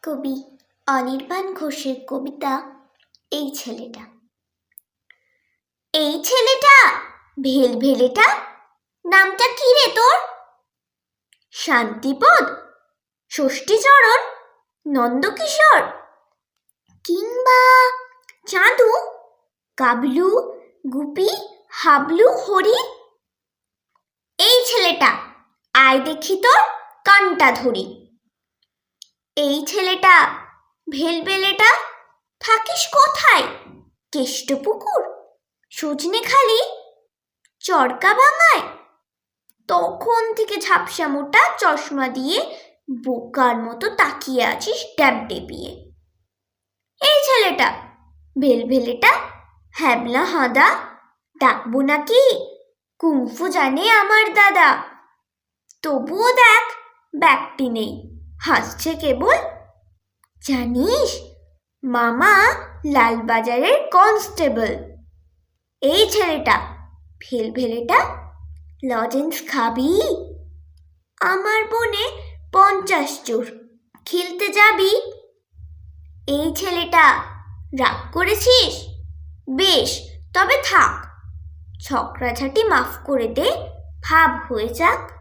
কবি অনির্বাণ ঘোষের কবিতা এই ছেলেটা। এই ছেলেটা ভেলভেলেটা, নামটা কি রে তোর? শান্তিপদ, ষষ্ঠীচরণ, নন্দকিশোর, কিংবা চাঁদু, কাবলু, গুপি, হাবলু, হরি? এই ছেলেটা, আয় দেখি তোর কানটা ধরি। এই ছেলেটা ভেলভেলেটা, থাকিস কোথায়? কেষ্টপুকুর, সজনেখালি, চরকাভাঙায়? তখন থেকে ঝাপসা মোটা চশমা দিয়ে বোকার মতো তাকিয়ে আছিস ড্যাব ডেবিয়ে। এই ছেলেটা ভেলভেলেটা, হ্যাবলা হাঁদা, ডাকবো নাকি? কুংফু জানে আমার দাদা। তবুও দেখ, ব্যাগটি নেই, হাসছে কেবল। জানিস, মামা লালবাজারের কনস্টেবল। এই ছেলেটা ভেলভেলেটা, লজেন্স খাবি? আমার বনে 50 চোর, খেলতে যাবি? এই ছেলেটা, রাগ করেছিস? বেশ, তবে থাক, ছকরাঝাটি মাফ করে দে, ভাব হয়ে যাক।